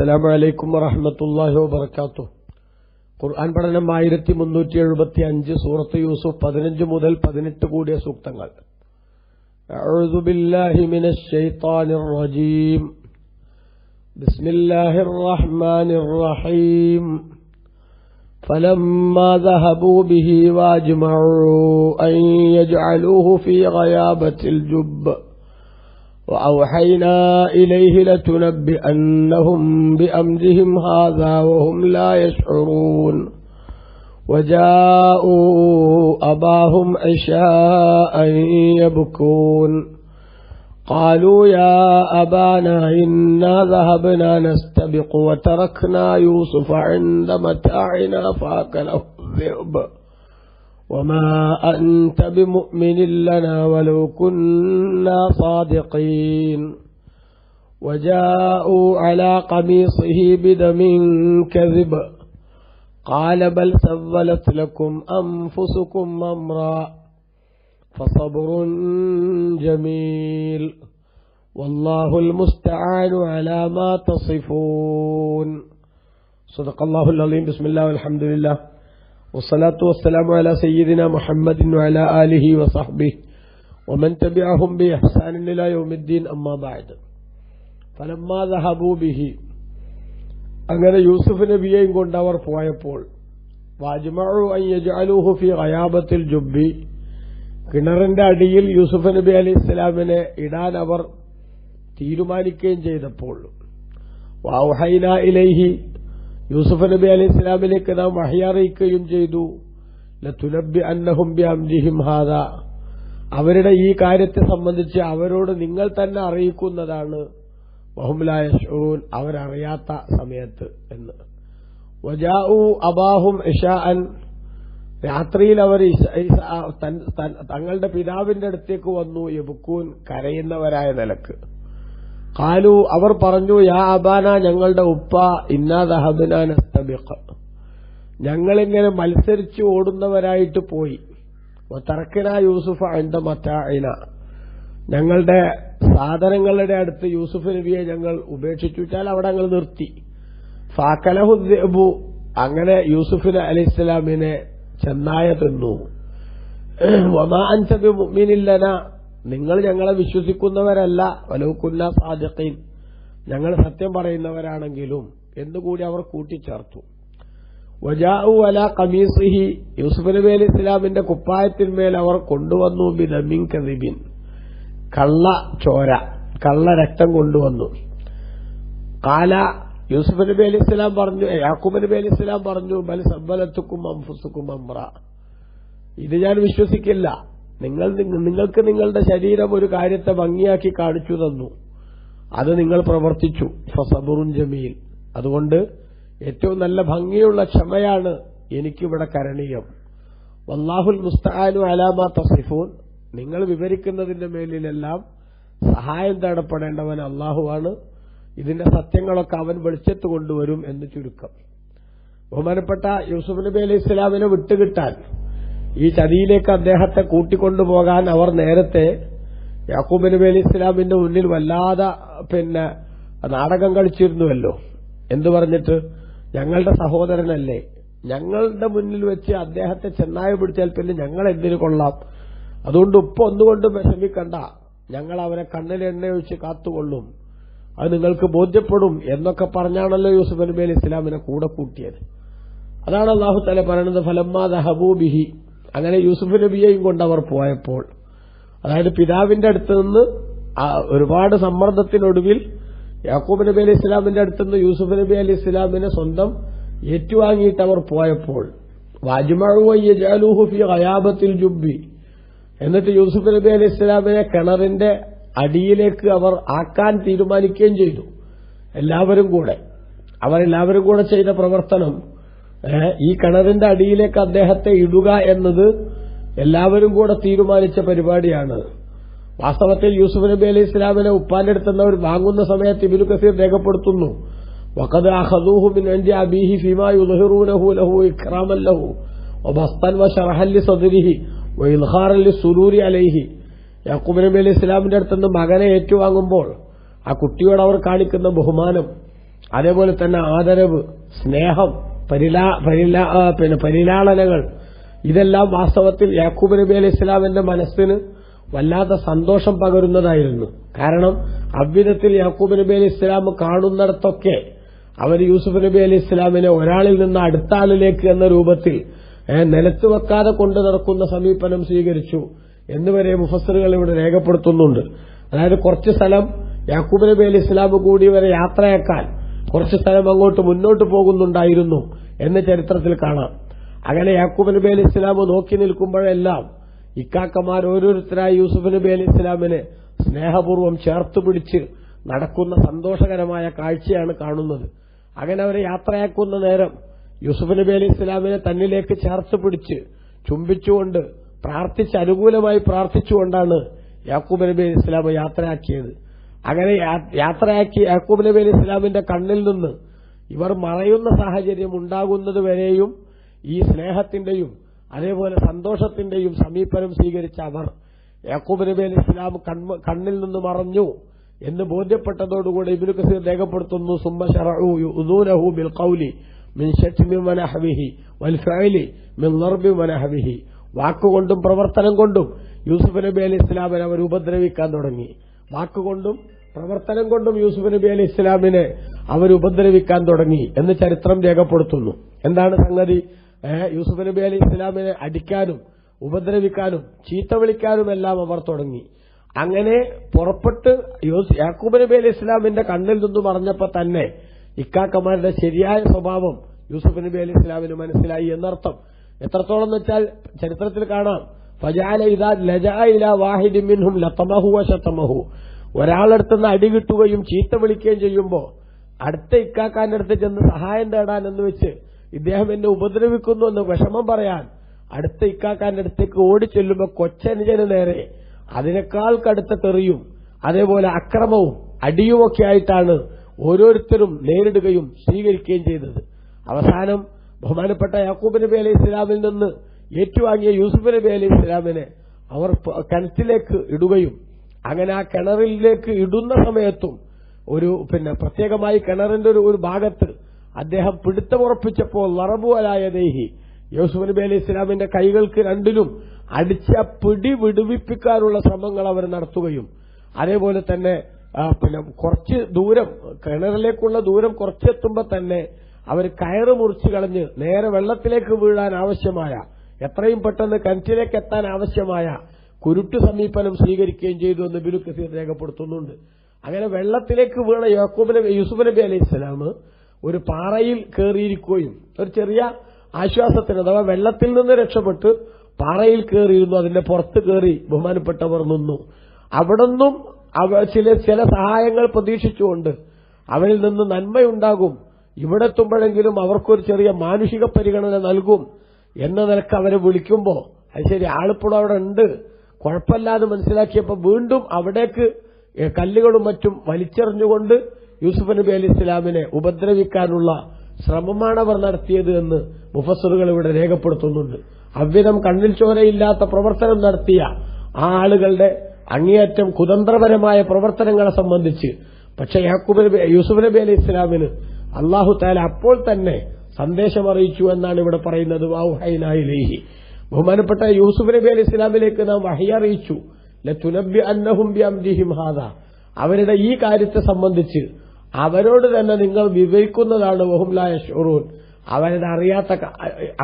അസ്സലാമു അലൈക്കും വറഹ്മത്തുള്ളാഹി വബറകാതുഹു. ഖുർആൻ പഠനം 1375 സൂറത്ത് യൂസുഫ് 15 മുതൽ 18 കൂടിയ സൂക്തങ്ങൾ. അഊദു ബില്ലാഹി മിനശ് ശൈത്താനിർ റജീം. ബിസ്മില്ലാഹിർ റഹ്മാനിർ റഹീം. فلما ذهبوا به واجمعوا أن يجعلوه في غيابة الجب وأوحينا إليه لتنبئنهم بأمرهم هذا وهم لا يشعرون وجاءوا أباهم عشاء يبكون قالوا يا أبانا إنا ذهبنا نستبق وتركنا يوسف عند متاعنا فأكله الذئب وما أنت بمؤمن لنا ولو كنا صادقين وجاءوا على قميصه بدم كذب قال بل سولت لكم أنفسكم أمرا فصبر جميل والله المستعان على ما تصفون. صدق الله العظيم. بسم الله والحمد لله والصلاة والسلام على سيدنا محمد وعلى آله وصحبه ومن تبعهم بإحسان إلى يوم الدين. أما بعد. فلما ذهبوا به അങ്ങനെ യൂസുഫ് നബിയെയും കൊണ്ട് അവർ പോയപ്പോൾ വാജ്മഉ അൻ യജ്അലൂഹു ഫീ ഗയാബത്തിൽ ജുബ്ബി, കിണറിന്റെ അടിയിൽ യൂസുഫ് നബി അലൈഹി ഇസ്ലാമിനെ ഇടാൻ അവർ തീരുമാനിക്കുകയും ചെയ്തപ്പോൾ വഔഹൈനാ ഇലൈഹി, യൂസുഫ് നബി അലൈഹി ഇസ്ലാമിലേക്ക് നാം വഹി അറിയിക്കുകയും ചെയ്തു. ലതുനബ്ബിഅന്നഹും ബിഅംരിഹിം ഹാദാ, അവരുടെ ഈ കാര്യത്തെ സംബന്ധിച്ച് അവരോട് നിങ്ങൾ തന്നെ അറിയിക്കുന്നതാണ്. വഹും ലാ യശ്ഊൻ, അവരറിയാത്ത സമയത്ത് എന്ന്. വജാഉ അബാഹും ഇശാഅൻ, രാത്രിയിൽ അവർ തങ്ങളുടെ പിതാവിന്റെ അടുത്തേക്ക് വന്നു. യബ്കൂൻ, കരയുന്നവരായ നിലക്ക്. ഖാലു, അവർ പറഞ്ഞു, യാ അബാന, ഞങ്ങളുടെ ഉപ്പ, ഇന്നാ ദഹബ്നാ നസ്തബിഖ്, ഞങ്ങളിങ്ങനെ മത്സരിച്ച് ഓടുന്നവരായിട്ട് പോയി. വതറക്നാ യൂസുഫ ഇൻദ മതാഇന, ഞങ്ങളുടെ സാധനങ്ങളുടെ അടുത്ത് യൂസുഫ് നബിയെ ഞങ്ങൾ ഉപേക്ഷിച്ചു വെച്ചാൽ അവിടെ ഞങ്ങൾ നിർത്തി. ഫാക്കലഹു ദിഅബു, അങ്ങനെ യൂസുഫ് അലൈഹിസ്സലാമിനെ ചെന്നായ തിന്നു. വമാ അൻത ബിമുഅ്മിനിൻ ലനാ, നിങ്ങൾ ഞങ്ങളെ വിശ്വസിക്കുന്നവരല്ല. വലൗ കുന്നാ സാദിഖീൻ, ഞങ്ങൾ സത്യം പറയുന്നവരാണെങ്കിലും എന്നുകൂടി അവർ കൂട്ടിച്ചേർത്തു. വജാഉ അലാ ഖമീസിഹി, യൂസുഫ് നബി അലൈഹി ഇസ്ലാമിന്റെ കുപ്പായത്തിന്മേൽ അവർ കൊണ്ടുവന്നു ബിദമിൻ കദിബിൻ, കള്ള ചോര, കള്ള രക്തം കൊണ്ടുവന്നു. ഖാല, യൂസുഫ് നബി അലൈഹി ഇസ്ലാം പറഞ്ഞു, യാക്കൂബ് നബി അലൈഹി ഇസ്ലാം പറഞ്ഞു, ബൽ സബ്ബലത്തുക്കും അൻഫുസുക്കും അംറ, ഇത് ഞാൻ വിശ്വസിക്കില്ല. നിങ്ങൾക്ക് നിങ്ങളുടെ ശരീരം ഒരു കാര്യത്തെ ഭംഗിയാക്കി കാണിച്ചു തന്നു, അത് നിങ്ങൾ പ്രവർത്തിച്ചു. ഫസബറുൻ ജമീൽ, അതുകൊണ്ട് ഏറ്റവും നല്ല ഭംഗിയുള്ള ക്ഷമയാണ് എനിക്കിവിടെ കരണീയം. വല്ലാഹുൽ മുസ്തആനു അലാ മാ തസിഫൂൻ, നിങ്ങൾ വിവരിക്കുന്നതിന്റെ മേലിലെല്ലാം സഹായം തേടപ്പെടേണ്ടവൻ അല്ലാഹുവാണ്. ഇതിന്റെ സത്യങ്ങളൊക്കെ അവൻ വെളിച്ചത്ത് കൊണ്ടുവരും എന്ന് ചുരുക്കം. ബഹുമാനപ്പെട്ട യൂസുഫ് നബി അലൈഹി ഇസ്ലാമിനെ വിട്ടുകിട്ടാൻ, ഈ ചതിയിലേക്ക് അദ്ദേഹത്തെ കൂട്ടിക്കൊണ്ടുപോകാൻ അവർ നേരത്തെ യാക്കൂബ് നബി അലൈഹി ഇസ്ലാമിന്റെ മുന്നിൽ വല്ലാതെ നാടകം കളിച്ചിരുന്നുവല്ലോ. എന്തു പറഞ്ഞിട്ട്, ഞങ്ങളുടെ സഹോദരനല്ലേ, ഞങ്ങളുടെ മുന്നിൽ വെച്ച് അദ്ദേഹത്തെ ചെന്നായ പിടിച്ചാൽ പിന്നെ ഞങ്ങൾ എന്തിനു കൊള്ളാം, അതുകൊണ്ട് ഉപ്പ ഒന്നുകൊണ്ട് വിഷമിക്കണ്ട, ഞങ്ങൾ അവരെ കണ്ണിൽ എണ്ണയൊഴിച്ച് കാത്തുകൊള്ളും, അത് നിങ്ങൾക്ക് ബോധ്യപ്പെടും എന്നൊക്കെ പറഞ്ഞാണല്ലോ യൂസുഫ് നബി അലൈഹി ഇസ്ലാമിനെ കൂടെ കൂട്ടിയത്. അതാണ് അല്ലാഹു തആല പറയുന്നത്, ഫലമ്മാ ദഹബൂ ബിഹി, അങ്ങനെ യൂസുഫ് നബിയെയും കൊണ്ട് അവർ പോയപ്പോൾ, അതായത് പിതാവിന്റെ അടുത്ത് നിന്ന് ഒരുപാട് സമ്മർദ്ദത്തിനൊടുവിൽ യാക്കൂബ് നബി അലൈഹി ഇസ്ലാമിന്റെ അടുത്തുനിന്ന് യൂസുഫ് നബി അലൈഹി ഇസ്ലാമിനെ സ്വന്തം ഏറ്റുവാങ്ങിയിട്ട് അവർ പോയപ്പോൾ വജ്മഉ യജഅലൂഹു ഫീ ഗയാബത്തിൽ ജുബ്ബി, എന്നിട്ട് യൂസുഫ് നബി അലൈഹി ഇസ്ലാമിനെ കിണറിന്റെ അടിയിലേക്ക് അവർ ആക്കാൻ തീരുമാനിക്കുകയും ചെയ്തു. അവരെല്ലാവരും കൂടെ ചെയ്ത പ്രവർത്തനം, ഈ കിണറിന്റെ അടിയിലേക്ക് അദ്ദേഹത്തെ ഇടുക എന്നത് എല്ലാവരും കൂടെ തീരുമാനിച്ച പരിപാടിയാണ്. വാസ്തവത്തിൽ യൂസുഫ് നബി അലൈഹി ഇസ്ലാമിനെ ഉപ്പാന്റെ അടുത്തുനിന്നവർ വാങ്ങുന്ന സമയത്ത് ഇബ്നു കസീർ രേഖപ്പെടുത്തുന്നു, വഖദ് അഖദൂഹു മിൻ ഇൻദി അബീഹി ഫീമാ യുദ്ഹിറൂനഹു ലഹു ഇക്റാമൻ ലഹു വബസ്തൻ വശറഹൻ ലിസദ്രിഹി വഇൽഖാറൻ ലിസുരൂരി അലൈഹി. യാക്കൂബ് നബി അലൈഹി ഇസ്ലാമിന്റെ അടുത്തുനിന്ന് മകനെ ഏറ്റുവാങ്ങുമ്പോൾ ആ കുട്ടിയോട് അവർ കാണിക്കുന്ന ബഹുമാനം, അതേപോലെ തന്നെ ആദരവ്, സ്നേഹം, പരിലാളനകൾ, ഇതെല്ലാം വാസ്തവത്തിൽ യാക്കൂബ് നബി അലൈഹി ഇസ്ലാമിന്റെ മനസ്സിന് വല്ലാത്ത സന്തോഷം പകരുന്നതായിരുന്നു. കാരണം അவ்விധത്തിൽ യാക്കൂബ് നബി അലൈഹി ഇസ്ലാം കാണുന്നിടത്തൊക്കെ അവർ യൂസുഫ് നബി അലൈഹി ഇസ്ലാമിനെ ഒരാളിൽ നിന്ന് അടുത്ത ആളിലേക്ക് എന്ന രൂപത്തിൽ നിലത്ത് വെക്കാതെ കൊണ്ടു നടക്കുന്ന സമീപനം സ്വീകരിച്ചു എന്നുവരെ മുഫസ്സിറുകൾ ഇവിടെ രേഖപ്പെടുത്തുന്നുണ്ട്. അതായത് കുറച്ച് സ്ഥലം യാക്കൂബ് നബി അലൈഹി ഇസ്ലാം കൂടി വരെ യാത്രയാക്കാൻ കുറച്ച് സ്ഥലം അങ്ങോട്ട് മുന്നോട്ട് പോകുന്നുണ്ടായിരുന്നു എന്ന് ചരിത്രത്തിൽ കാണാം. അങ്ങനെ യാക്കൂബ് നബി അലൈഹി ഇസ്ലാം നോക്കി നിൽക്കുമ്പോഴെല്ലാം ഇക്കാക്കമാർ ഓരോരുത്തരായി യൂസുഫ് നബി അലൈഹി ഇസ്ലാമിനെ സ്നേഹപൂർവ്വം ചേർത്ത് പിടിച്ച് നടക്കുന്ന സന്തോഷകരമായ കാഴ്ചയാണ് കാണുന്നത്. അങ്ങനെ അവരെ യാത്രയാക്കുന്ന നേരം യൂസുഫ് നബി അലൈഹി ഇസ്ലാമിനെ തന്നിലേക്ക് ചേർത്ത് പിടിച്ച് ചുംബിച്ചുകൊണ്ട് അനുകൂലമായി പ്രാർത്ഥിച്ചുകൊണ്ടാണ് യാക്കൂബ് നബി അലൈഹി ഇസ്ലാം യാത്രയാക്കിയത്. അങ്ങനെ യാത്രയാക്കി യാക്കൂബ് നബി അലൈഹി ഇസ്ലാമിന്റെ കണ്ണിൽ നിന്ന് ഇവർ മറയുന്ന സാഹചര്യം ഉണ്ടാകുന്നത് വരെയും ഈ സ്നേഹത്തിന്റെയും അതേപോലെ സന്തോഷത്തിന്റെയും സമീപനം സ്വീകരിച്ച അവർ യാക്കൂബ് നബി അലൈഹി ഇസ്ലാം കണ്ണിൽ നിന്ന് മറഞ്ഞു എന്ന് ബോധ്യപ്പെട്ടതോടുകൂടി ഇബ്നു കസീർ രേഖപ്പെടുത്തുന്നു, സുമ്മ ശറഉ യുദൂനഹു ബിൽ ഖൗലി മിൻ ശത്മി വനഹ്വിഹി വൽ ഫഅലി മിൻ ളർബി വനഹ്വിഹി. വാക്കുകൊണ്ടും പ്രവർത്തനം കൊണ്ടും യൂസുഫ് നബി അലൈഹി ഇസ്ലാമിനെ അവർ ഉപദ്രവിക്കാൻ തുടങ്ങി. വാക്കുകൊണ്ടും പ്രവർത്തനം കൊണ്ടും യൂസുഫ് നബി അലൈഹി ഇസ്ലാമിനെ അവർ ഉപദ്രവിക്കാൻ തുടങ്ങി എന്ന് ചരിത്രം രേഖപ്പെടുത്തുന്നു. എന്താണ് സംഗതി? യൂസുഫ് നബി അലൈഹി ഇസ്ലാമിനെ അടിക്കാനും ഉപദ്രവിക്കാനും ചീത്ത വിളിക്കാനുമെല്ലാം അവർ തുടങ്ങി. അങ്ങനെ പുറപ്പെട്ട് യാക്കൂബ് നബി അലൈഹി ഇസ്ലാമിന്റെ കണ്ണിൽ നിന്ന് പറഞ്ഞപ്പോൾ തന്നെ ഇക്കാക്കമാരുടെ ശരിയായ സ്വഭാവം യൂസുഫ് നബി അലൈഹി ഇസ്ലാമിന് മനസ്സിലായി എന്നർത്ഥം. എത്രത്തോളം എന്ന് വെച്ചാൽ ചരിത്രത്തിൽ കാണാം, ഫജഅല ഇദാ ലജഅ ഇലാ വാഹിദിൻ മിൻഹും ലതമഹു വശതമഹു. ഒരാളടുത്തുനിന്ന് അടി കിട്ടുകയും ചീത്ത വിളിക്കുകയും ചെയ്യുമ്പോൾ അടുത്ത ഇക്കാക്കാന്റെ അടുത്ത് ചെന്ന് സഹായം തേടാൻ എന്ന് വെച്ച് ഇദ്ദേഹം എന്നെ ഉപദ്രവിക്കുന്നു എന്ന് വിഷമം പറയാൻ അടുത്ത ഇക്കാക്കാന്റെ അടുത്തേക്ക് ഓടിച്ചെല്ലുമ്പോൾ കൊച്ചനുജന് നേരെ അതിനേക്കാൾ കടുത്ത തെറിയും അതേപോലെ അക്രമവും അടിയുമൊക്കെ ആയിട്ടാണ് ഓരോരുത്തരും നേരിടുകയും സ്വീകരിക്കുകയും ചെയ്തത്. അവസാനം ബഹുമാനപ്പെട്ട യാക്കൂബ് നബി അലൈഹി ഇസ്ലാമിൽ നിന്ന് ഏറ്റുവാങ്ങിയ യൂസുഫ് നബി അലൈഹി ഇസ്ലാമിനെ അവർ കിണറ്റിലേക്ക് ഇടുകയും അങ്ങനെ ആ കിണറിലേക്ക് ഇടുന്ന സമയത്തും പ്രത്യേകമായി കിണറിന്റെ ഒരു ഭാഗത്ത് അദ്ദേഹം പിടുത്തമുറപ്പിച്ചപ്പോൾ ലറബു അലായ ദേഹി, യൂസുഫ് നബി അലൈഹി ഇസ്ലാമിന്റെ കൈകൾക്ക് രണ്ടിലും അടിച്ച പിടി വിടുവിപ്പിക്കാനുള്ള ശ്രമങ്ങൾ അവർ നടത്തുകയും അതേപോലെ തന്നെ കുറച്ച് ദൂരം കിണറിലേക്കുള്ള ദൂരം കുറച്ചെത്തുമ്പോൾ തന്നെ അവർ കയറ് മുറിച്ചു കളഞ്ഞ് നേരെ വെള്ളത്തിലേക്ക് വീഴാൻ ആവശ്യമായ എത്രയും പെട്ടെന്ന് കിണറ്റിലേക്ക് എത്താൻ ആവശ്യമായ കുരുട്ടു സമീപനം സ്വീകരിക്കുകയും ചെയ്തു എന്ന് ഇബ്നു കസീർ രേഖപ്പെടുത്തുന്നുണ്ട്. അങ്ങനെ വെള്ളത്തിലേക്ക് വീണ യൂസുഫ് നബി അലൈഹി ഇസ്ലാം ഒരു പാറയിൽ കയറിയിരിക്കുകയും ഒരു ചെറിയ ആശ്വാസത്തിന് അഥവാ വെള്ളത്തിൽ നിന്ന് രക്ഷപ്പെട്ട് പാറയിൽ കയറിയിരുന്നു. അതിന്റെ പുറത്ത് കയറി ബഹുമാനപ്പെട്ടവർ നിന്നു. അവിടുന്നും ചില സഹായങ്ങൾ പ്രതീക്ഷിച്ചുകൊണ്ട് അവരിൽ നിന്ന് നന്മയുണ്ടാകും, ഇവിടെ എത്തുമ്പോഴെങ്കിലും അവർക്കൊരു ചെറിയ മാനുഷിക പരിഗണന നൽകും എന്ന നിലക്ക് അവരെ വിളിക്കുമ്പോൾ അത് ശരി ആളിപ്പോഴും അവിടെ ഉണ്ട് കുഴപ്പമില്ലാതെ മനസ്സിലാക്കിയപ്പോൾ വീണ്ടും അവിടേക്ക് കല്ലുകളും മറ്റും വലിച്ചെറിഞ്ഞുകൊണ്ട് യൂസുഫ് നബി അലൈഹി ഇസ്ലാമിനെ ഉപദ്രവിക്കാനുള്ള ശ്രമമാണ് അവർ നടത്തിയത് എന്ന് മുഫസ്സിറുകൾ ഇവിടെ രേഖപ്പെടുത്തുന്നുണ്ട്. അவ்விധം കണ്ണിൽ ചോരയില്ലാത്ത പ്രവർത്തനം നടത്തിയ ആ ആളുകളുടെ അങ്ങേയറ്റം കുതന്ത്രപരമായ പ്രവർത്തനങ്ങളെ സംബന്ധിച്ച് പക്ഷേ യൂസുഫ് നബി അലൈഹി ഇസ്ലാമിന് അല്ലാഹു തആല അപ്പോൾ തന്നെ സന്ദേശം അറിയിച്ചു എന്നാണ് ഇവിടെ പറയുന്നത്. വൗഹൈനാ ഇലൈഹി, ബഹുമാനപ്പെട്ട യൂസുഫ് നബി അലൈഹി ഇസ്ലാമിലേക്ക് നാം വഹി അറിയിച്ചു. ലതുനബ്ബി അന്നഹും ബിഅംരിഹിം ഹാദാ, അവരുടെ ഈ കാര്യത്തെ സംബന്ധിച്ച് അവരോട് തന്നെ നിങ്ങൾ വിവരിക്കുന്നതാണ്. വഹും ലാ യശ്ഉറൂൻ, അവരുടെ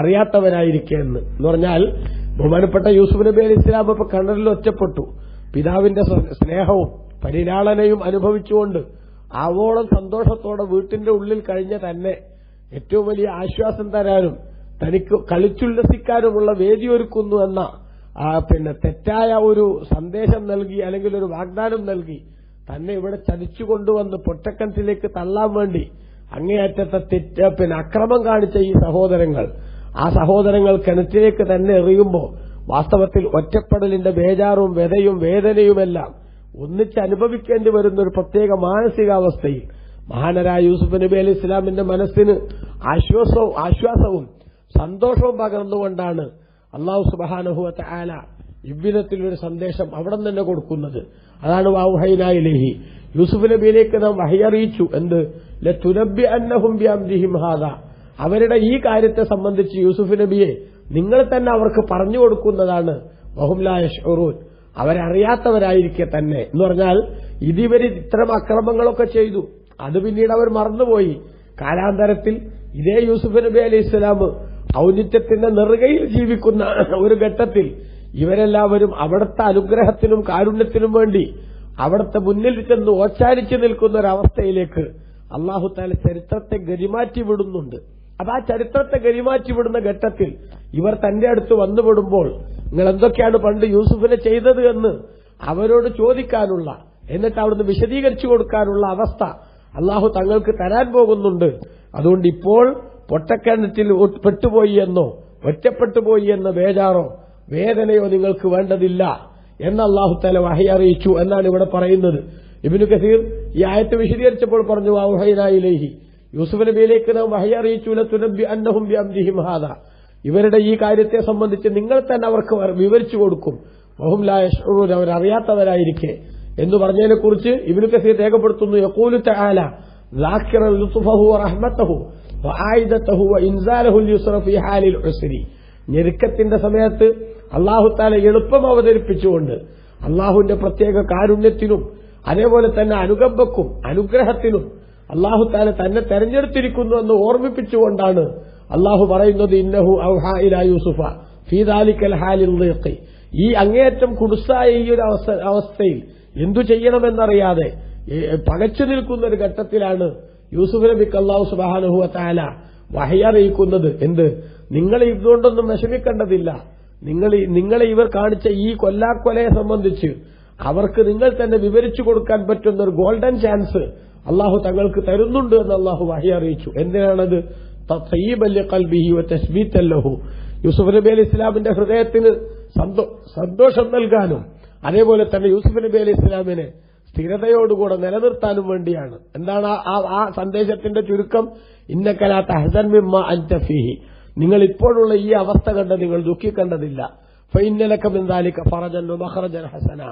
അറിയാത്തവരായിരിക്കെ എന്ന് പറഞ്ഞാൽ ബഹുമാനപ്പെട്ട യൂസുഫ് നബി അലൈഹി ഇസ്ലാം ഇപ്പൊ കിണറിൽ ഒറ്റപ്പെട്ടു, പിതാവിന്റെ സ്നേഹവും പരിലാളനയും അനുഭവിച്ചുകൊണ്ട് ആവോളം സന്തോഷത്തോടെ വീട്ടിന്റെ ഉള്ളിൽ കഴിഞ്ഞ തന്നെ ഏറ്റവും വലിയ ആശ്വാസം തരാനും തനിക്ക് കളിച്ചുല്ലസിക്കാനുമുള്ള വേദിയൊരുക്കുന്നു എന്ന തെറ്റായ ഒരു സന്ദേശം നൽകി അല്ലെങ്കിൽ ഒരു വാഗ്ദാനം നൽകി തന്നെ ഇവിടെ ചതിച്ചുകൊണ്ടുവന്ന് പൊട്ടക്കണത്തിലേക്ക് തള്ളാൻ വേണ്ടി അങ്ങേയറ്റത്തെ അക്രമം കാണിച്ച ഈ സഹോദരങ്ങൾ, ആ സഹോദരങ്ങൾ കിണറ്റിലേക്ക് തന്നെ എറിയുമ്പോൾ വാസ്തവത്തിൽ ഒറ്റപ്പെടലിന്റെ ബേജാറും വ്യതയും വേദനയുമെല്ലാം ഒന്നിച്ച് അനുഭവിക്കേണ്ടി വരുന്ന ഒരു പ്രത്യേക മാനസികാവസ്ഥയിൽ മഹാനരായ യൂസുഫ് നബി അലൈഹി ഇസ്ലാമിന്റെ മനസ്സിന് ആശ്വാസവും സന്തോഷവും പകർന്നുകൊണ്ടാണ് അല്ലാഹു സുബ്ഹാനഹു വ തആല ഇவ்விധത്തിലൊരു സന്ദേശം അവിടെ തന്നെ കൊടുക്കുന്നത്. അതാണ് വൗഹൈനാ ഇലൈഹി, യൂസുഫ് നബിയിലേക്ക് നാം വഹി അറിയിച്ചു. എന്ത്? ലതുനബ്ബിഅന്നഹും ബിഅംരിഹിം ഹാദാ, അവരുടെ ഈ കാര്യത്തെ സംബന്ധിച്ച് യൂസുഫ് നബിയെ നിങ്ങൾ തന്നെ അവർക്ക് പറഞ്ഞു കൊടുക്കുന്നതാണ്. വഹും ലാ യശ്ഉറൂൻ, അവരറിയാത്തവരായിരിക്കെ തന്നെ എന്ന് പറഞ്ഞാൽ ഇതിവർ ഇത്തരം അക്രമങ്ങളൊക്കെ ചെയ്തു, അത് പിന്നീട് അവർ മറന്നുപോയി. കാലാന്തരത്തിൽ ഇതേ യൂസുഫ് നബി അലൈഹി സ്വലാം ഔന്നിത്യത്തിന്റെ നെറുകയിൽ ജീവിക്കുന്ന ഒരു ഘട്ടത്തിൽ ഇവരെല്ലാവരും അവിടുത്തെ അനുഗ്രഹത്തിനും കാരുണ്യത്തിനും വേണ്ടി അവിടുത്തെ മുന്നിൽ ചെന്ന് ഓച്ചാരിച്ചു നിൽക്കുന്ന ഒരവസ്ഥയിലേക്ക് അല്ലാഹു തആല ചരിത്രത്തെ ഗരിമാറ്റി വിടുന്നുണ്ട്. അപ്പൊ ആ ചരിത്രത്തെ ഗരിമാറ്റി വിടുന്ന ഘട്ടത്തിൽ ഇവർ തന്റെ അടുത്ത് വന്നുപെടുമ്പോൾ നിങ്ങൾ എന്തൊക്കെയാണ് പണ്ട് യൂസുഫിനെ ചെയ്തത് എന്ന് അവരോട് ചോദിക്കാനുള്ള, എന്നിട്ട് അവിടുന്ന് വിശദീകരിച്ചു കൊടുക്കാനുള്ള അവസ്ഥ അല്ലാഹു തങ്ങൾക്ക് തരാൻ പോകുന്നുണ്ട്. അതുകൊണ്ട് ഇപ്പോൾ പൊട്ടക്കിണറ്റിൽ പെട്ടുപോയി എന്നോ ഒറ്റപ്പെട്ടുപോയി എന്ന ബേജാറോ വേദനയോ നിങ്ങൾക്ക് വേണ്ടതില്ല എന്ന് അല്ലാഹു തആല വഹി അറിയിച്ചു എന്നാണ് ഇവിടെ പറയുന്നത്. ഇബ്നു കസീർ ഈ ആയത്ത് വിശദീകരിച്ചപ്പോൾ പറഞ്ഞു, വഹൈനാ ഇലൈഹി, യൂസുഫ് നബിയിലേക്ക് നാം വഹി അറിയിച്ചു, ലതുനബ്ബിഅന്നഹും ബിഅംരിഹിം ഹാദാ, ഇവരുടെ ഈ കാര്യത്തെ സംബന്ധിച്ച് നിങ്ങൾ തന്നെ അവർക്ക് വിവരിച്ചു കൊടുക്കും. വഹും ലാ യശ്ഉറൂൻ, അവരറിയാത്തവരായിരിക്കെ എന്ന് പറഞ്ഞതിനെ കുറിച്ച് ഇബ്നു കസീർ രേഖപ്പെടുത്തുന്നു. യഖൂലു തആല ذاكرا لطفه ورحمته وعائدته وإنزاله اليسر في حال العسر, ഞെരുക്കത്തിന്റെ സമയത്ത് അല്ലാഹു തആല എളുപ്പം അവതരിപ്പിച്ചുകൊണ്ട് അല്ലാഹുവിന്റെ പ്രത്യേക കാരുണ്യത്തിനും അതേപോലെ തന്നെ അനുകമ്പക്കും അനുഗ്രഹത്തിനും അല്ലാഹു തആല തന്നെ തെരഞ്ഞെടുത്തിരിക്കുന്നു എന്ന് ഓർമ്മിപ്പിച്ചുകൊണ്ടാണ് അല്ലാഹു പറയുന്നത്, ഇന്നഹു ഔഹാ ഇലാ യൂസുഫ ഫീ ദാലിക്കൽ ഹാലിൽ ളീഖി, ഈ അങ്ങേയറ്റം കുടുസായ ഈ ഒരു അവസ്ഥയിൽ എന്തു ചെയ്യണമെന്നറിയാതെ പകച്ചു നിൽക്കുന്ന ഒരു ഘട്ടത്തിലാണ് യൂസുഫ് നബിക്ക് അല്ലാഹു സുബ്ഹാനഹു വ തആല വഹി അറിയിക്കുന്നത്. എന്ത്, നിങ്ങൾ ഇതുകൊണ്ടൊന്നും വിഷമിക്കേണ്ടതില്ല, നിങ്ങളെ ഇവർ കാണിച്ച ഈ കൊല്ലാക്കൊലയെ സംബന്ധിച്ച് അവർക്ക് നിങ്ങൾ തന്നെ വിവരിച്ചു കൊടുക്കാൻ പറ്റുന്ന ഒരു ഗോൾഡൻ ചാൻസ് അല്ലാഹു തങ്ങൾക്ക് തരുന്നുണ്ട് എന്ന് അല്ലാഹു വഹി അറിയിച്ചു. എന്തിനാണത്? തത്യീബൻ ലിഖൽബിഹി വതസ്ബീതൻ ലഹു, യൂസുഫ് നബി അലൈഹി ഇസ്ലാമിന്റെ ഹൃദയത്തിന് സന്തോഷം നൽകാനും അതേപോലെ തന്നെ യൂസുഫ് നബി അലൈഹി ഇസ്ലാമിനെ സ്ഥിരതയോടുകൂടെ നിലനിർത്താനും വേണ്ടിയാണ്. എന്താണ് ആ സന്ദേശത്തിന്റെ ചുരുക്കം? ഇന്നക ലാ തഹ്സൻ മിമ്മാ അൻത ഫീഹി, നിങ്ങൾ ഇപ്പോഴുള്ള ഈ അവസ്ഥ കണ്ട് നിങ്ങൾ ദുഃഖിക്കേണ്ടതില്ല. ഫഇന്ന ലക മിൻ ദാലിക ഫറജൻ വമഖറജൻ ഹസന,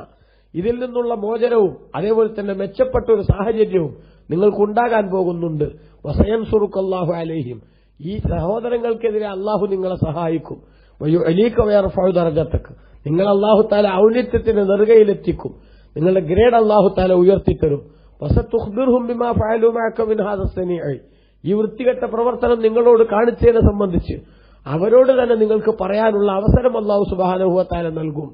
ഇതിൽ നിന്നുള്ള മോചനവും അതേപോലെ തന്നെ മെച്ചപ്പെട്ട ഒരു സാഹചര്യവും നിങ്ങൾക്കുണ്ടാകാൻ പോകുന്നുണ്ട്. വസയൻസുറുക്കല്ലാഹു അലൈഹിം, ഈ സഹോദരങ്ങൾക്കെതിരെ അല്ലാഹു നിങ്ങളെ സഹായിക്കും. വയുഅലീക വയർഫഉ ദറജതക, നിങ്ങൾ അല്ലാഹു തആല ഔന്നിത്യത്തിന്റെ നെറുകയിലെത്തിക്കും, നിങ്ങളുടെ ഗ്രേഡ് അല്ലാഹു തആല ഉയർത്തിത്തരും. വസതുഖ്ബിർഹും ബിമാ ഫഅലു മഅക മിൻ ഹാദ സനീഇ, ഈ വൃത്തികെട്ട പ്രവർത്തനം നിങ്ങളോട് കാണിച്ചതിനെ സംബന്ധിച്ച് അവരോട് തന്നെ നിങ്ങൾക്ക് പറയാനുള്ള അവസരം അല്ലാഹു സുബ്ഹാനഹു വ തആല നൽകും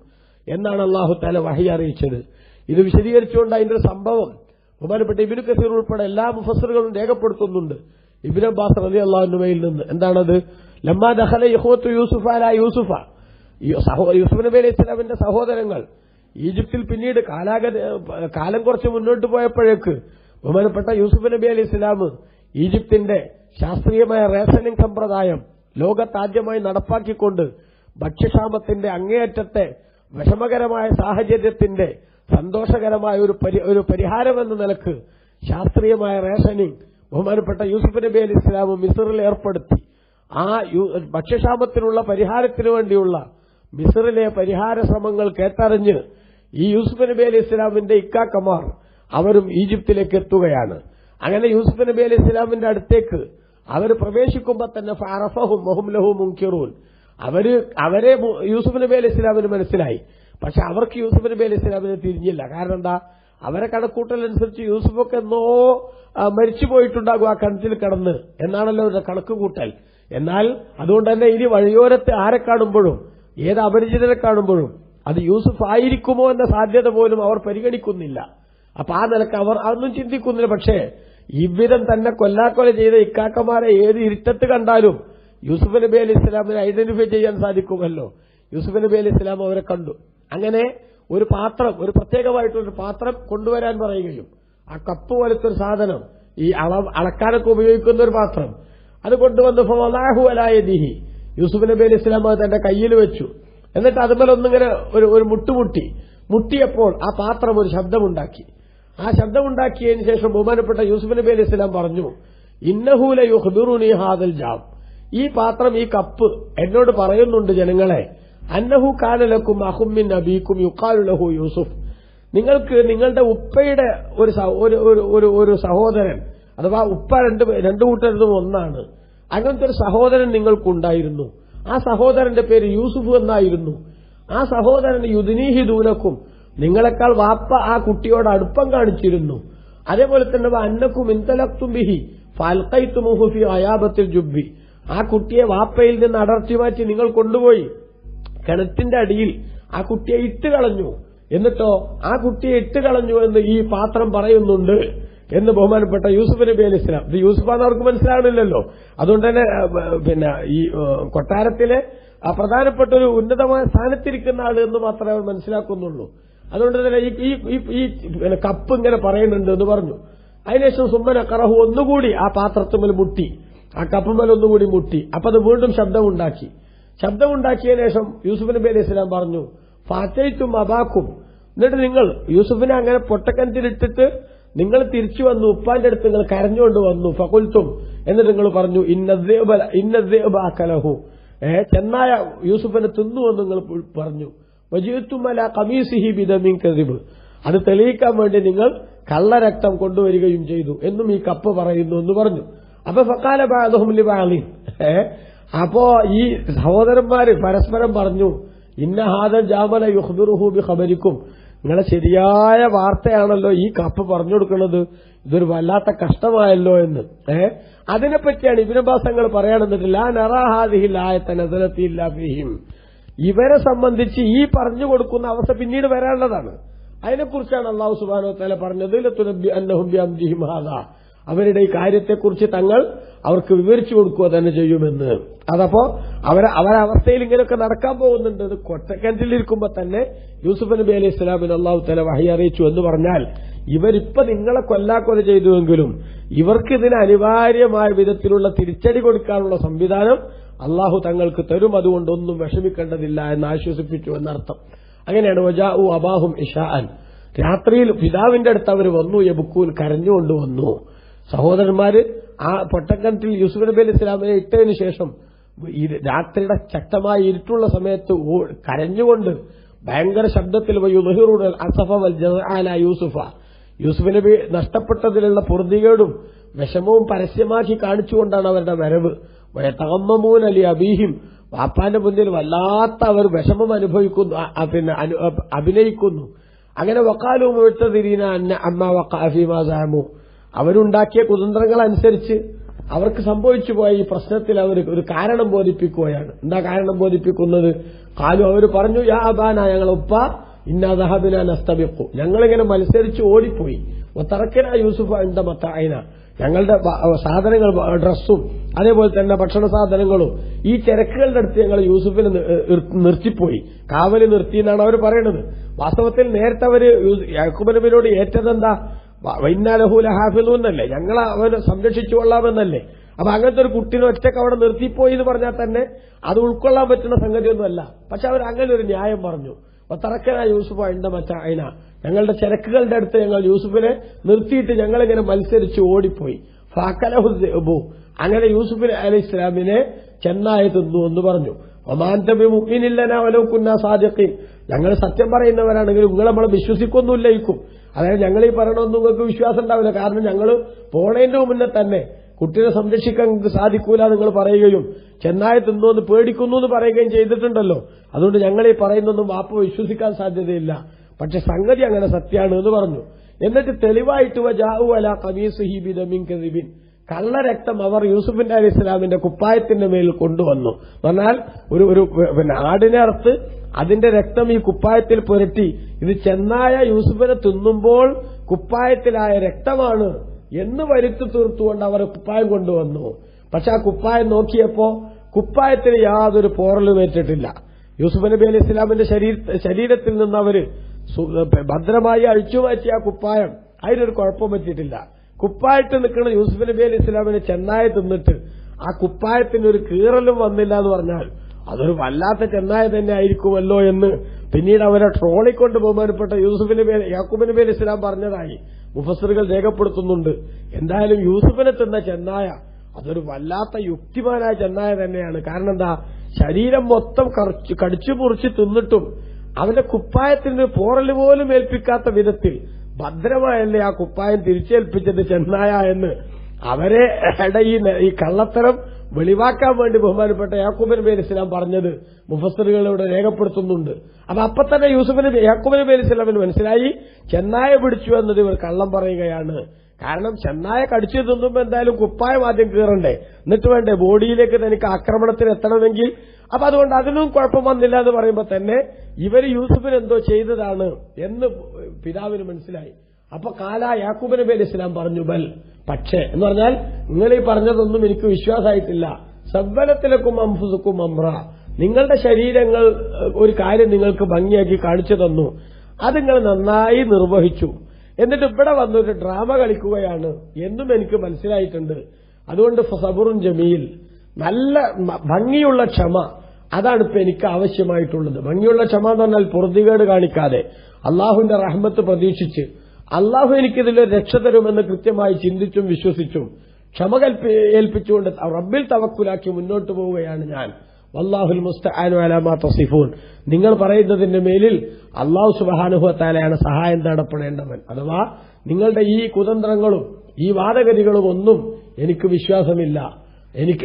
എന്നാണ് അല്ലാഹു തആല വഹി അറിയിച്ചത്. ഇത് വിശദീകരിച്ചുകൊണ്ട് അതിന്റെ ഒരു സംഭവം ബഹുമാനപ്പെട്ട ഇബ്നു കസീർ ഉൾപ്പെടെ എല്ലാ മുഫസ്സിറുകളും രേഖപ്പെടുത്തുന്നുണ്ട്. ഇബ്നു അബ്ബാസ് റളിയല്ലാഹു അൻഹുവിൽ നിന്ന്. എന്താണത്? ലമ്മാ ദഖല ഇഖ്വത്തു യൂസുഫ അലാ യൂസുഫ, യൂസുഫ് നബി അലൈഹി സ്വലാമിന്റെ സഹോദരങ്ങൾ ഈജിപ്തിൽ പിന്നീട് കാലം കുറച്ച് മുന്നോട്ട് പോയപ്പോഴേക്ക് ബഹുമാനപ്പെട്ട യൂസുഫ് നബി അലൈഹി സ്വലാം ഈജിപ്തിന്റെ ശാസ്ത്രീയമായ റേഷനിംഗ് സമ്പ്രദായം ലോകത്താദ്യമായി നടപ്പാക്കിക്കൊണ്ട് ഭക്ഷ്യക്ഷാമത്തിന്റെ അങ്ങേയറ്റത്തെ വിഷമകരമായ സാഹചര്യത്തിന്റെ സന്തോഷകരമായ ഒരു പരിഹാരമെന്ന നിലക്ക് ശാസ്ത്രീയമായ റേഷനിംഗ് ബഹുമാനപ്പെട്ട യൂസുഫ് നബി അലൈഹി സ്വലാം മിസ്റിൽ ഏർപ്പെടുത്തി. ആ ഭക്ഷ്യക്ഷാമത്തിനുള്ള പരിഹാരത്തിനു വേണ്ടിയുള്ള മിസ്റിലെ പരിഹാര ശ്രമങ്ങൾ കേട്ടറിഞ്ഞ് ഈ യൂസുഫ് നബി അലൈഹി സ്വലാമിന്റെ ഇക്കാക്കമാർ അവരും ഈജിപ്തിലേക്ക് എത്തുകയാണ്. അങ്ങനെ യൂസുഫ് നബി അലൈഹി സ്വലാമിന്റെ അടുത്തേക്ക് അവർ പ്രവേശിക്കുമ്പോൾ തന്നെ ഫഅറഫഹും വഹും ലഹു മുൻകിറൂൻ, അവരെ യൂസുഫ് നബി അലൈഹി സ്വലാമിന് മനസ്സിലായി. പക്ഷെ അവർക്ക് യൂസുഫ് നബി അലൈഹി സ്വലാമിനെ തിരിഞ്ഞില്ല. കാരണം എന്താ? അവരെ കണക്കൂട്ടലനുസരിച്ച് യൂസുഫൊക്കെ എന്നോ മരിച്ചു പോയിട്ടുണ്ടാകും ആ കിണറ്റിൽ കിടന്ന് എന്നാണല്ലോ അവരുടെ കണക്കുകൂട്ടൽ. എന്നാൽ അതുകൊണ്ട് തന്നെ ഇനി വഴിയോരത്ത് ആരെ കാണുമ്പോഴും ഏത് അപരിചിതരെ കാണുമ്പോഴും അത് യൂസുഫ് ആയിരിക്കുമോ എന്ന സാധ്യത പോലും അവർ പരിഗണിക്കുന്നില്ല. അപ്പൊ ആ നിലക്ക് അവർ അതൊന്നും ചിന്തിക്കുന്നില്ല. പക്ഷേ ഇவ்விധം തന്നെ കൊല്ലാക്കൊല ചെയ്ത ഇക്കാക്കമാരെ ഏത് ഇരുട്ടത്ത് കണ്ടാലും യൂസുഫ് നബി അലൈഹി ഇസ്ലാമിനെ ഐഡന്റിഫൈ ചെയ്യാൻ സാധിക്കുമല്ലോ. യൂസുഫ് നബി അലൈഹി ഇസ്ലാം അവരെ കണ്ടു. അങ്ങനെ ഒരു പാത്രം, ഒരു പ്രത്യേകമായിട്ടൊരു പാത്രം കൊണ്ടുവരാൻ പറയുകയും ആ കപ്പ് പോലത്തെ ഒരു സാധനം, ഈ അളക്കാനൊക്കെ ഉപയോഗിക്കുന്ന ഒരു പാത്രം, അത് കൊണ്ടുവന്ന് ഫളാഹു അലായദിഹി, യൂസുഫ് നബി അലൈഹി ഇസ്ലാം അത് തന്റെ കയ്യിൽ വെച്ചു. എന്നിട്ട് അതുപോലെ ഒന്നിങ്ങനെ ഒരു മുട്ടിയപ്പോൾ ആ പാത്രം ഒരു ശബ്ദമുണ്ടാക്കി. ആ ശബ്ദമുണ്ടാക്കിയതിന് ശേഷം ബഹുമാനപ്പെട്ട യൂസുഫ് നബി അലൈഹി ഇസ്ലാം പറഞ്ഞു, ഇന്നഹു ലയുഖ്ബിറുനി ഹാദൽ ജാം, ഈ പാത്രം, ഈ കപ്പ് എന്നോട് പറയുന്നുണ്ട് ജനങ്ങളെ, അന്നഹു കാന ലക്കും അഖും മിൻ അബീക്കും യുഖാലു ലഹു യൂസുഫ്, നിങ്ങൾക്ക് നിങ്ങളുടെ ഉപ്പയുടെ ഒരു സഹോദരൻ അഥവാ ഉപ്പ രണ്ടു കൂട്ടരുതും ഒന്നാണ്. അങ്ങനത്തെ ഒരു സഹോദരൻ നിങ്ങൾക്കുണ്ടായിരുന്നു. ആ സഹോദരന്റെ പേര് യൂസുഫ് എന്നായിരുന്നു. ആ സഹോദരൻ യുദ്നീഹി ദൂനക്കും, നിങ്ങളെക്കാൾ വാപ്പ ആ കുട്ടിയോട് അടുപ്പം കാണിച്ചിരുന്നു. അതേപോലെ തന്നെ അന്നക്കും ഇൻതലക്തും ബിഹി ഫൽഖൈതുമുഹു ഫി അയാബത്തിൽ ജുബ്ബി, ആ കുട്ടിയെ വാപ്പയിൽ നിന്ന് അടർത്തി മാറ്റി നിങ്ങൾ കൊണ്ടുപോയി കിണറ്റിന്റെ അടിയിൽ ആ കുട്ടിയെ ഇട്ട് കളഞ്ഞു. എന്നിട്ടോ ആ കുട്ടിയെ ഇട്ട് കളഞ്ഞു എന്ന് ഈ പാത്രം പറയുന്നുണ്ട് എന്ന് ബഹുമാനപ്പെട്ട യൂസുഫ് നബി അലൈഹി സ്വലാം. ഇത് യൂസുഫാന്ന് അവർക്ക് മനസ്സിലാകണില്ലല്ലോ. അതുകൊണ്ട് തന്നെ ഈ കൊട്ടാരത്തിലെ ആ പ്രധാനപ്പെട്ട ഒരു ഉന്നതമായ സ്ഥാനത്തിരിക്കുന്ന ആൾ എന്ന് മാത്രമേ അവർ മനസ്സിലാക്കുന്നുള്ളൂ. അതുകൊണ്ട് തന്നെ ഈ കപ്പ് ഇങ്ങനെ പറയുന്നുണ്ട് എന്ന് പറഞ്ഞു. അതിനുശേഷം സുമ്മന കറഹു ഒന്നുകൂടി ആ പാത്രത്തുമ്മൽ മുട്ടി, ആ കപ്പുമ്മൽ ഒന്നുകൂടി മുട്ടി. അപ്പൊ അത് വീണ്ടും ശബ്ദമുണ്ടാക്കിയതിനു ശേഷം യൂസുഫ് നബി അലൈഹി സ്വലാം പറഞ്ഞു, ഫാറ്റയ്ത്തും അബാക്കും, എന്നിട്ട് നിങ്ങൾ യൂസുഫിനെ അങ്ങനെ പൊട്ടക്കനത്തിലിട്ടിട്ട് നിങ്ങൾ തിരിച്ചു വന്നു, ഉപ്പാന്റെ അടുത്ത് നിങ്ങൾ കരഞ്ഞുകൊണ്ട് വന്നു. ഫഖുൽത്തും, എന്നിട്ട് നിങ്ങൾ പറഞ്ഞു ഇന്നദ്ദഅബഅകലഹു, ചെന്നായ യൂസുഫിനെ തിന്നുവെന്ന് നിങ്ങൾ പറഞ്ഞു. വജിഅ്തും അലാ ഖമീസിഹി ബിദമിൻ കദിബ്, അത് തെളിയിക്കാൻ വേണ്ടി നിങ്ങൾ കള്ളരക്തം കൊണ്ടുവരികയും ചെയ്തു എന്നും ഈ കപ്പ് പറയുന്നു എന്ന് പറഞ്ഞു. അപ്പൊ ഫഖാല ബഅദുഹും ലിബഅദിൻ, അപ്പോ ഈ സഹോദരന്മാര് പരസ്പരം പറഞ്ഞു, ഇന്ന ഹാദൽ ജാമല യുഖ്ബിറുഹു ബിഖബരിക്കും, നിങ്ങളെ ശരിയായ വാർത്തയാണല്ലോ ഈ കപ്പ് പറഞ്ഞു കൊടുക്കുന്നത്, ഇതൊരു വല്ലാത്ത കഷ്ടമായല്ലോ എന്ന്. അതിനെപ്പറ്റിയാണ് ഇബ്നു അബ്ബാസ് തങ്ങൾ പറയാണെന്നിട്ട് ലാ നറാ ഹാദിഹിൽ ആയത നസലത്തി ഇല്ലാ ഫീഹിം, ഇവരെ സംബന്ധിച്ച് ഈ പറഞ്ഞു കൊടുക്കുന്ന അവസ്ഥ പിന്നീട് വരാനുള്ളതാണ്. അതിനെക്കുറിച്ചാണ് അല്ലാഹു സുബ്ഹാനഹു വ തആല പറഞ്ഞത്, ലതുനബ്ബി അന്നഹും ബിഅംദിഹിം ഹാദാ, അവരുടെ ഈ കാര്യത്തെക്കുറിച്ച് തങ്ങൾ അവർക്ക് വിവരിച്ചു കൊടുക്കുക തന്നെ ചെയ്യുമെന്ന്. അതപ്പോ അവരവസ്ഥയിൽ ഇങ്ങനെയൊക്കെ നടക്കാൻ പോകുന്നുണ്ട്. ഇത് കൊട്ടക്കിണറ്റിലിരിക്കുമ്പോ തന്നെ യൂസുഫ് നബി അലൈഹി സ്വലാമിന് അല്ലാഹു തആല വഹി അറിയിച്ചു എന്ന് പറഞ്ഞാൽ, ഇവരിപ്പോ നിങ്ങളെ കൊല്ലാക്കൊല ചെയ്തുവെങ്കിലും ഇവർക്ക് ഇതിന് അനിവാര്യമായ വിധത്തിലുള്ള തിരിച്ചടി കൊടുക്കാനുള്ള സംവിധാനം അല്ലാഹു തങ്ങൾക്ക് തരും, അതുകൊണ്ടൊന്നും വിഷമിക്കേണ്ടതില്ല എന്ന് ആശ്വസിപ്പിച്ചു എന്നർത്ഥം. അങ്ങനെയാണ് വജാഉ അബാഹും ഇശാഅൻ, രാത്രിയിൽ പിതാവിന്റെ അടുത്ത് അവർ വന്നു, യബ്കൂൻ, കരഞ്ഞുകൊണ്ട് വന്നു. സഹോദരന്മാര് ആ പൊട്ടക്കിണറ്റിൽ യൂസുഫ് നബി അലൈഹി സ്വലാമിനെ ഇട്ടതിനു ശേഷം രാത്രിയുടെ ശക്തമായ ഇരുട്ടുള്ള സമയത്ത് കരഞ്ഞുകൊണ്ട് ഭയങ്കര ശബ്ദത്തിൽ യൂസുഫ് നബി നഷ്ടപ്പെട്ടതിലുള്ള പൊറുതികേടും വിഷമവും പരസ്യമാക്കി കാണിച്ചുകൊണ്ടാണ് അവരുടെ വരവ്. തഗമ്മമൂന ലി അബീഹിം, വാപ്പാന്റെ മുന്നിൽ വല്ലാത്ത അവർ വിഷമം അനുഭവിക്കുന്നു, അഭിനയിക്കുന്നു. അങ്ങനെ വഖാലു മുഅ്തദിരീന അമ്മ വഖഅ ഫീമാ സഅമു, അവരുണ്ടാക്കിയ കുതന്ത്രങ്ങൾ അനുസരിച്ച് അവർക്ക് സംഭവിച്ചു പോയ ഈ പ്രശ്നത്തിൽ അവർ ഒരു കാരണം ബോധിപ്പിക്കുകയാണ്. എന്താ കാരണം ബോധിപ്പിക്കുന്നത്? ഖാലു, അവർ പറഞ്ഞു, യാ അബാന, ഞങ്ങളെ ഉപ്പ, ഇന്നാ ദഹബിനാ നസ്തബിഖു, ഞങ്ങളിങ്ങനെ മത്സരിച്ച് ഓടിപ്പോയി. വതറക്കന യൂസുഫ് ഇൻദ മതഅന, ഞങ്ങളുടെ സാധനങ്ങൾ, ഡ്രസ്സും അതേപോലെ തന്നെ ഭക്ഷണ സാധനങ്ങളും ഈ ചരക്കുകളുടെ അടുത്ത് ഞങ്ങൾ യൂസുഫിനെ നിർത്തിപ്പോയി, കാവല് നിർത്തി എന്നാണ് അവർ പറയുന്നത്. വാസ്തവത്തിൽ നേരത്തെ അവര് യാക്കൂബ് നബിയോട് ഏറ്റതെന്താ? വൈന്നാലഹൂല ഹാഫിളൂന്നല്ലേ, ഞങ്ങൾ അവനെ സംരക്ഷിച്ചു കൊള്ളാമെന്നല്ലേ. അപ്പൊ അങ്ങനത്തെ ഒരു കുട്ടീനെ ഒറ്റക്ക് അവിടെ നിർത്തിപ്പോയി എന്ന് പറഞ്ഞാൽ തന്നെ അത് ഉൾക്കൊള്ളാൻ പറ്റുന്ന സംഗതിയൊന്നുമല്ല. പക്ഷെ അവർ അങ്ങനെ ഒരു ന്യായം പറഞ്ഞു. തറക്കന യൂസുഫ് എന്റെ മറ്റൈന, ഞങ്ങളുടെ ചരക്കുകളുടെ അടുത്ത് ഞങ്ങൾ യൂസുഫിനെ നിർത്തിയിട്ട് ഞങ്ങളിങ്ങനെ മത്സരിച്ച് ഓടിപ്പോയി. ഫാക്കലഹു, അങ്ങനെ യൂസുഫ് അലൈഹി ഇസ്ലാമിനെ ചെന്നായി തിന്നു എന്ന് പറഞ്ഞു. ഒമാൻതബി മുഅ്മിനില്ലനാ വലൗ കുന്നാ സാദിഖീൻ, ഞങ്ങൾ സത്യം പറയുന്നവരാണെങ്കിലും നിങ്ങൾ നമ്മളെ വിശ്വസിക്കൊന്നുമില്ലേക്കും. അതായത് ഞങ്ങൾ ഈ പറയണമെന്ന് നിങ്ങൾക്ക് വിശ്വാസം ഉണ്ടാവില്ല, കാരണം ഞങ്ങൾ പോണതിന്റെ മുന്നേ തന്നെ കുട്ടിയെ സംരക്ഷിക്കാൻ നിങ്ങൾക്ക് സാധിക്കൂല നിങ്ങൾ പറയുകയും ചെന്നായി തിന്നു എന്ന് പേടിക്കുന്നു എന്ന് പറയുകയും ചെയ്തിട്ടുണ്ടല്ലോ. അതുകൊണ്ട് ഞങ്ങൾ ഈ പറയുന്നൊന്നും വാപ്പ വിശ്വസിക്കാൻ സാധ്യതയില്ല. പക്ഷെ സംഗതി അങ്ങനെ സത്യമാണ് എന്ന് പറഞ്ഞു. എന്നിട്ട് തെളിവായിട്ട് വജാഉ അലാ ഖമീസിഹി ബിദമിൻ കദിബിൻ, കള്ളരക്തം അവർ യൂസുഫിന്റെ അലൈഹി സ്വലാമിന്റെ കുപ്പായത്തിന്റെ മേൽ കൊണ്ടുവന്നു. പറഞ്ഞാൽ ഒരു ആടിനെ അറുത്ത് അതിന്റെ രക്തം ഈ കുപ്പായത്തിൽ പുരട്ടി, ഇത് ചെന്നായ യൂസുഫിനെ തിന്നുമ്പോൾ കുപ്പായത്തിലായ രക്തമാണ് എന്ന് വരുത്തി തീർത്തുകൊണ്ട് അവർ കുപ്പായം കൊണ്ടുവന്നു. പക്ഷെ ആ കുപ്പായം നോക്കിയപ്പോ കുപ്പായത്തിന് യാതൊരു പോറലും ഏറ്റിട്ടില്ല. യൂസുഫ് നബി അലൈഹി സ്വലാമിന്റെ ശരീരത്തിൽ നിന്ന് അവര് ഭദ്രമായി അഴിച്ചുമാറ്റിയ ആ കുപ്പായം, അതിനൊരു കുഴപ്പം പറ്റിയിട്ടില്ല. കുപ്പായിട്ട് നിൽക്കുന്ന യൂസുഫ് നബി അലൈഹി സ്വലാമിനെ ചെന്നായ തിന്നിട്ട് ആ കുപ്പായത്തിന് ഒരു കീറലും വന്നില്ല എന്ന് പറഞ്ഞാൽ അതൊരു വല്ലാത്ത ചെന്നായ തന്നെ ആയിരിക്കുമല്ലോ എന്ന് പിന്നീട് അവരെ ട്രോളിക്കൊണ്ട് ബഹുമാനപ്പെട്ട യൂസുഫ് നബി യാക്കൂബ് നബി അലൈഹി സ്വലാം പറഞ്ഞതായി മുഫസ്സിറുകൾ രേഖപ്പെടുത്തുന്നുണ്ട്. എന്തായാലും യൂസുഫിനെ തിന്ന ചെന്നായ അതൊരു വല്ലാത്ത യുക്തിമാനായ ചെന്നായ തന്നെയാണ്. കാരണം എന്താ, ശരീരം മൊത്തം കടിച്ചു മുറിച്ച് തിന്നിട്ടും അവന്റെ കുപ്പായത്തിന് പോറല് പോലും ഏൽപ്പിക്കാത്ത വിധത്തിൽ ഭദ്രമായല്ലേ ആ കുപ്പായം തിരിച്ചേൽപ്പിച്ചത് ചെന്നായ എന്ന് അവരെ ഈ കള്ളത്തരം വെളിവാക്കാൻ വേണ്ടി ബഹുമാനപ്പെട്ട യാക്കൂബ് നബി അലൈഹി സ്വലാം പറഞ്ഞത് മുഫസ്സിറുകളിലൂടെ രേഖപ്പെടുത്തുന്നുണ്ട്. അപ്പൊ തന്നെ യാക്കൂബ് നബി അലൈഹി സ്വലാമിന് മനസ്സിലായി ചെന്നായ പിടിച്ചു എന്നത് ഇവർ കള്ളം പറയുകയാണ്. കാരണം ചെന്നായ കടിച്ചു തിന്നുമ്പോ എന്തായാലും കുപ്പായം ആദ്യം കീറണ്ടേ, എന്നിട്ട് വേണ്ടേ ബോഡിയിലേക്ക് തനിക്ക് ആക്രമണത്തിന് എത്തണമെങ്കിൽ. അപ്പൊ അതുകൊണ്ട് അതിനും കുഴപ്പം വന്നില്ല എന്ന് പറയുമ്പോ തന്നെ ഇവർ യൂസുഫിന് എന്തോ ചെയ്തതാണ് എന്ന് പിതാവിന് മനസ്സിലായി. അപ്പൊ യാക്കൂബ് നബി അലൈഹി സ്വലാം പറഞ്ഞു ബൽ, പക്ഷേ എന്ന് പറഞ്ഞാൽ നിങ്ങൾ ഈ പറഞ്ഞതൊന്നും എനിക്ക് വിശ്വാസമായിട്ടില്ല. സവ്വലത്തിലേക്കും അംഫുസുക്കും അമ്ര, നിങ്ങളുടെ ശരീരങ്ങൾ ഒരു കാര്യം നിങ്ങൾക്ക് ഭംഗിയാക്കി കാണിച്ചു തന്നു, അത് നിങ്ങൾ നന്നായി നിർവഹിച്ചു, എന്നിട്ട് ഇവിടെ വന്നൊരു ഡ്രാമ കളിക്കുകയാണ് എന്നും എനിക്ക് മനസ്സിലായിട്ടുണ്ട്. അതുകൊണ്ട് സബറുൻ ജമീൽ, നല്ല ഭംഗിയുള്ള ക്ഷമ, അതാണ് ഇപ്പൊ എനിക്ക് ആവശ്യമായിട്ടുള്ളത്. ഭംഗിയുള്ള ക്ഷമ എന്ന് പറഞ്ഞാൽ പൊറുതികേട് കാണിക്കാതെ അള്ളാഹുവിന്റെ റഹ്മത്ത് പ്രതീക്ഷിച്ച് അള്ളാഹു എനിക്കിതിലൊരു രക്ഷ തരുമെന്ന് കൃത്യമായി ചിന്തിച്ചും വിശ്വസിച്ചും ക്ഷമ ഏൽപ്പിച്ചുകൊണ്ട് റബ്ബിൽ തവക്കുലാക്കി മുന്നോട്ട് പോവുകയാണ് ഞാൻ. വല്ലാഹുൽ മുസ്തആനു അലാ മാ തസിഫൂൻ, നിങ്ങൾ പറയുന്നതിന്റെ മേലിൽ അല്ലാഹു സുബ്ഹാനഹു വ തആലയാണ് സഹായം തേടപ്പെടേണ്ടവൻ. അഥവാ നിങ്ങളുടെ ഈ കുതന്ത്രങ്ങളും ഈ വാദഗതികളും ഒന്നും എനിക്ക് വിശ്വാസമില്ല.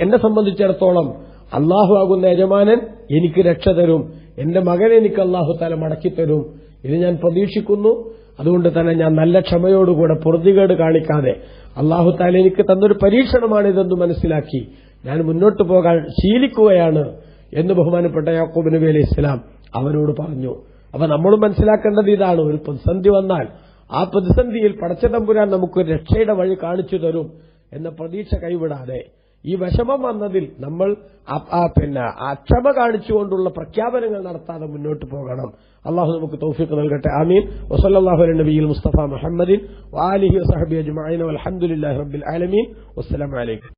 എന്നെ സംബന്ധിച്ചിടത്തോളം അല്ലാഹു ആകുന്ന യജമാനൻ എനിക്ക് രക്ഷ തരും, എന്റെ മകനെ എനിക്ക് അല്ലാഹു തആല മടക്കിത്തരും, ഇത് ഞാൻ പ്രതീക്ഷിക്കുന്നു. അതുകൊണ്ട് തന്നെ ഞാൻ നല്ല ക്ഷമയോടുകൂടെ പൊറുതികേട് കാണിക്കാതെ അല്ലാഹു തആല എനിക്ക് തന്നൊരു പരീക്ഷണമാണിതെന്ന് മനസ്സിലാക്കി ഞാൻ മുന്നോട്ട് പോകാൻ ശീലിക്കുകയാണ് എന്ന് ബഹുമാനപ്പെട്ട യാക്കൂബ് നബി അലൈഹി സ്വലാം അവനോട് പറഞ്ഞു. അപ്പൊ നമ്മളും മനസ്സിലാക്കേണ്ടത് ഇതാണ്, ഒരു പ്രതിസന്ധി വന്നാൽ ആ പ്രതിസന്ധിയിൽ പടച്ചതമ്പുരാൻ നമുക്ക് രക്ഷയുടെ വഴി കാണിച്ചു തരും എന്ന പ്രതീക്ഷ കൈവിടാതെ ഈ വിഷമം വന്നതിൽ നമ്മൾ അക്ഷമ കാണിച്ചുകൊണ്ടുള്ള പ്രഖ്യാപനങ്ങൾ നടത്താതെ മുന്നോട്ട് പോകണം. അള്ളാഹു നമുക്ക് തൗഫീഖ് നൽകട്ടെ. ആമീൻ. വസല്ലല്ലാഹു അലാ നബിയിൽ മുസ്തഫ മുഹമ്മദിൻ വആലിഹി വസഹബിഹി അജ്മഈൻ വൽഹംദുലില്ലാഹി റബ്ബിൽ ആലമീൻ. വസ്സലാമു അലൈക്കും.